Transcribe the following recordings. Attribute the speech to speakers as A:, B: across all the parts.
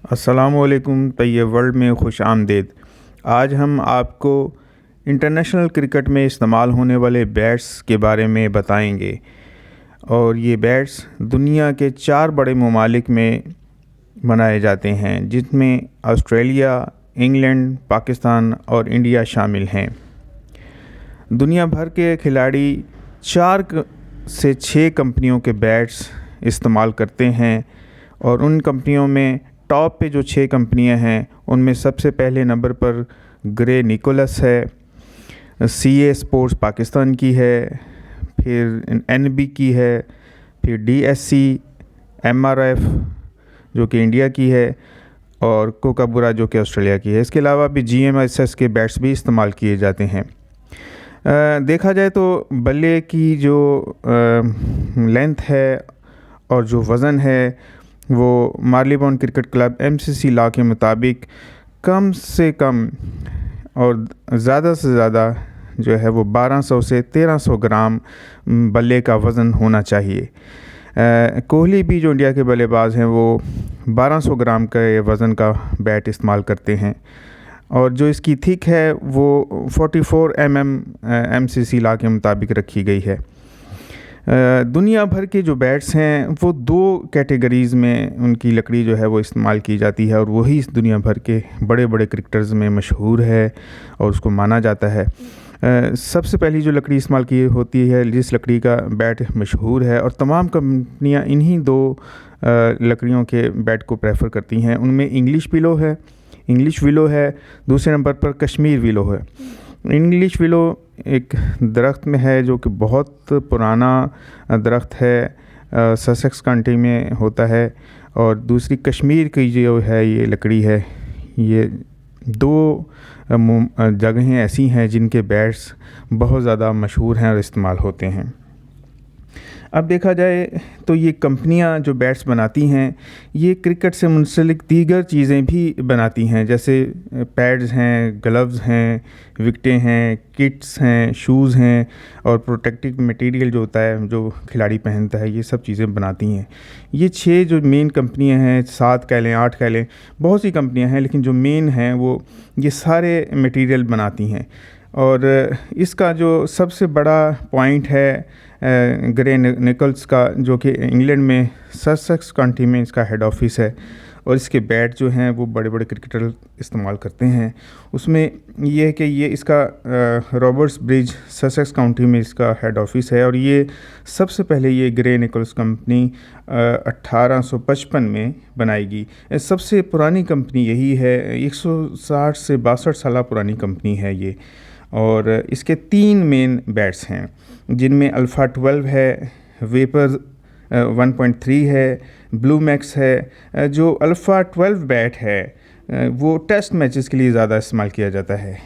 A: अस्सलामुअलैकुम तैयब वर्ल्ड में खुश आमदीद। आज हम आपको इंटरनेशनल क्रिकेट में इस्तेमाल होने वाले बैट्स के बारे में बताएंगे। और ये बैट्स दुनिया के 4 बड़े ममालिक में बनाए जाते हैं, जिसमें ऑस्ट्रेलिया, इंग्लैंड, पाकिस्तान और इंडिया शामिल हैं। दुनिया भर के खिलाड़ी 4 से 6 कंपनियों के बैट्स इस्तेमाल करते हैं और उन कंपनियों में टॉप पे जो 6 कंपनियां हैं उनमें सबसे पहले नंबर पर ग्रे निकोलस है, सीए स्पोर्ट्स पाकिस्तान की है, फिर एनबी की है, फिर डीएससी, एमआरएफ जो कि इंडिया की है और कोकाबुरा जो कि ऑस्ट्रेलिया की है। इसके अलावा भी जीएमएसएस के बैट्स भी इस्तेमाल किए जाते हैं। देखा जाए तो बल्ले की जो लेंथ है और जो वज़न है वो Marylebone cricket club MCC law के मुताबिक कम से कम और ज़्यादा से ज़्यादा जो है वो 1200 से 1300 ग्राम बल्ले का वज़न होना चाहिए। कोहली भी जो इंडिया के बल्लेबाज हैं वो 1200 ग्राम के वज़न का बैट इस्तेमाल करते हैं और जो इसकी थिक है वो 44 एमसीसी लॉ के मुताबिक रखी गई है। दुनिया भर के जो बैट्स हैं वो 2 कैटेगरीज़ में उनकी लकड़ी जो है वो इस्तेमाल की जाती है और वही इस दुनिया भर के बड़े बड़े क्रिकेटर्स में मशहूर है और उसको माना जाता है। सबसे पहली जो लकड़ी इस्तेमाल की होती है, जिस लकड़ी का बैट मशहूर है और तमाम कंपनियां इन्हीं 2 लकड़ियों के बैट को प्रेफर करती हैं, उनमें इंग्लिश विलो है, दूसरे नंबर पर कश्मीर विलो है। इंग्लिश विलो एक दरख्त में है जो कि बहुत पुराना दरख्त है, ससेक्स काउंटी में होता है, और दूसरी कश्मीर की जो है ये लकड़ी है। ये 2 जगहें ऐसी हैं जिनके बैट्स बहुत ज़्यादा मशहूर हैं और इस्तेमाल होते हैं। अब देखा जाए तो ये कंपनियां जो बैट्स बनाती हैं ये क्रिकेट से मुंसलिक दीगर चीज़ें भी बनाती हैं, जैसे पैड्स हैं, ग्लव्स हैं, विकेटें हैं, किट्स हैं, शूज़ हैं और प्रोटेक्टिव मटेरियल जो होता है जो खिलाड़ी पहनता है, ये सब चीज़ें बनाती हैं। ये 6 जो मेन कंपनियां हैं, 7 कह लें, 8 कह लें, बहुत सी कंपनियां हैं, लेकिन जो मेन हैं वो ये सारे मटेरियल बनाती हैं। और इसका जो सबसे बड़ा पॉइंट है ग्रे निकोल्स का, जो कि इंग्लैंड में ससेक्स काउंटी में इसका हेड ऑफिस है और इसके बैट जो हैं वो बड़े बड़े क्रिकेटर इस्तेमाल करते हैं। उसमें ये है कि ये इसका रॉबर्ट्स ब्रिज ससेक्स काउंटी में इसका हेड ऑफिस है और ये सबसे पहले ये ग्रे निकोल्स कंपनी 1855 में बनाएगी। सबसे पुरानी कंपनी यही है, 160 से 62 साल पुरानी कंपनी है ये। और इसके 3 मेन बैट्स हैं जिनमें अल्फ़ा 12 है, वेपर 1.3 है, ब्लू मैक्स है। जो अल्फ़ा 12 बैट है वो टेस्ट मैचेस के लिए ज़्यादा इस्तेमाल किया जाता है,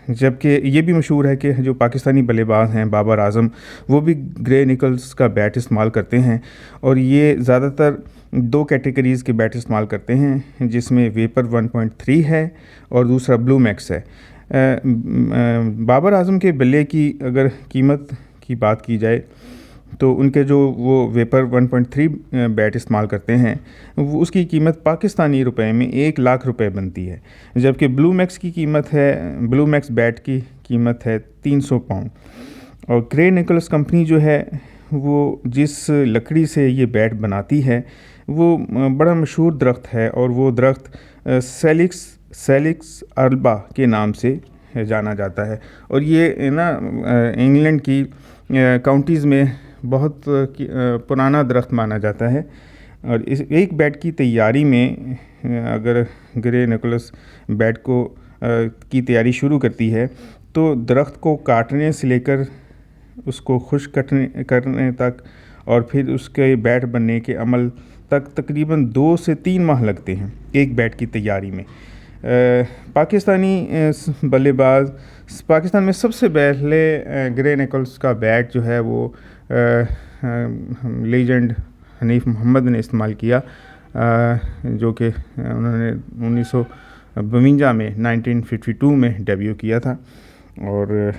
A: जबकि ये भी मशहूर है कि जो पाकिस्तानी बल्लेबाज हैं बाबर आज़म वो भी ग्रे निकोल्स का बैट इस्तेमाल करते हैं और ये ज़्यादातर 2 कैटेगरीज़ के बैट इस्तेमाल करते हैं, जिसमें वेपर 1.3 है और दूसरा ब्लू मैक्स है। बाबर आज़म के बल्ले की अगर कीमत की बात की जाए तो उनके जो वो वेपर 1.3 बैट इस्तेमाल करते हैं वो उसकी कीमत पाकिस्तानी रुपए में 1 लाख रुपए बनती है, जबकि ब्लू मैक्स बैट की कीमत है 300 पाउंड। और ग्रे निकोलस कंपनी जो है वो जिस लकड़ी से ये बैट बनाती है वो बड़ा मशहूर दरख्त है और वो दरख्त सेलिक्स अर्बा के नाम से जाना जाता है। और ये ना इंग्लैंड की काउंटीज़ में बहुत पुराना दरख्त माना जाता है। और इस एक बैट की तैयारी में अगर ग्रे निकोलस बैट को की तैयारी शुरू करती है तो दरख्त को काटने से लेकर उसको खुश्क करने तक और फिर उसके बैट बनने के अमल तक तकरीबन 2 से 3 माह लगते हैं एक बैट की तैयारी में। पाकिस्तानी बल्लेबाज पाकिस्तान में सबसे पहले ग्रे निकोल्स का बैट जो है वो लीजेंड हनीफ मोहम्मद ने इस्तेमाल किया, जो कि उन्होंने 1952 में 1952 में डेब्यू किया था और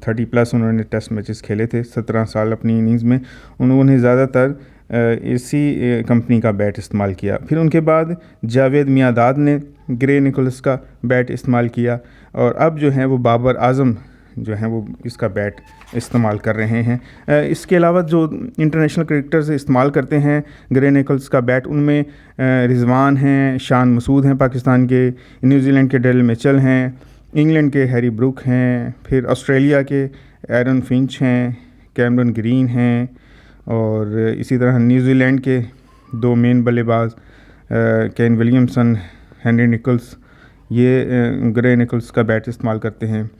A: 30+ उन्होंने टेस्ट मैचेस खेले थे। 17 साल अपनी इनिंग्स में उन्होंने ज़्यादातर इसी कंपनी का बैट इस्तेमाल किया। फिर उनके बाद जावेद मियांदाद ने ग्रे निकोलस का बैट इस्तेमाल किया, और अब जो है वो बाबर आज़म जो हैं वो इसका बैट इस्तेमाल कर रहे हैं। इसके अलावा जो इंटरनेशनल क्रिकेटर्स इस्तेमाल करते हैं ग्रे निकोलस का बैट, उनमें रिजवान हैं, शान मसूद हैं पाकिस्तान के, न्यूजीलैंड के डेरिल मिचेल हैं, इंग्लैंड के हैरी ब्रूक हैं, फिर ऑस्ट्रेलिया के एरन फिंच हैं, कैमरन ग्रीन हैं, और इसी तरह न्यूजीलैंड के दो मेन बल्लेबाज केन विलियमसन, हेनरी निकोल्स, ये ग्रे निकोल्स का बैट इस्तेमाल करते हैं।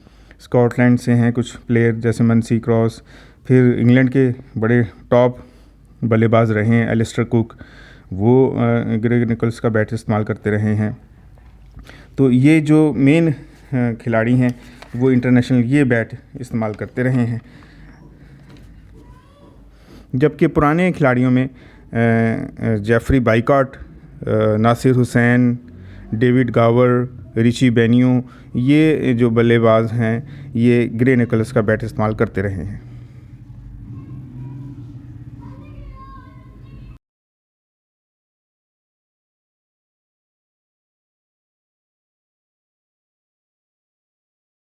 A: स्कॉटलैंड से हैं कुछ प्लेयर जैसे मनसी क्रॉस, फिर इंग्लैंड के बड़े टॉप बल्लेबाज रहे हैं एलिस्टर कुक, वो ग्रे निकोल्स का बैट इस्तेमाल करते रहे हैं। तो ये जो मेन खिलाड़ी हैं वो इंटरनेशनल ये बैट इस्तेमाल करते रहे हैं। जबकि पुराने खिलाड़ियों में Geoffrey Boycott, Nasser Hussain, David Gower, Richie Benaud, ये जो बल्लेबाज हैं ये ग्रे निकोलस का बैट इस्तेमाल करते रहे हैं।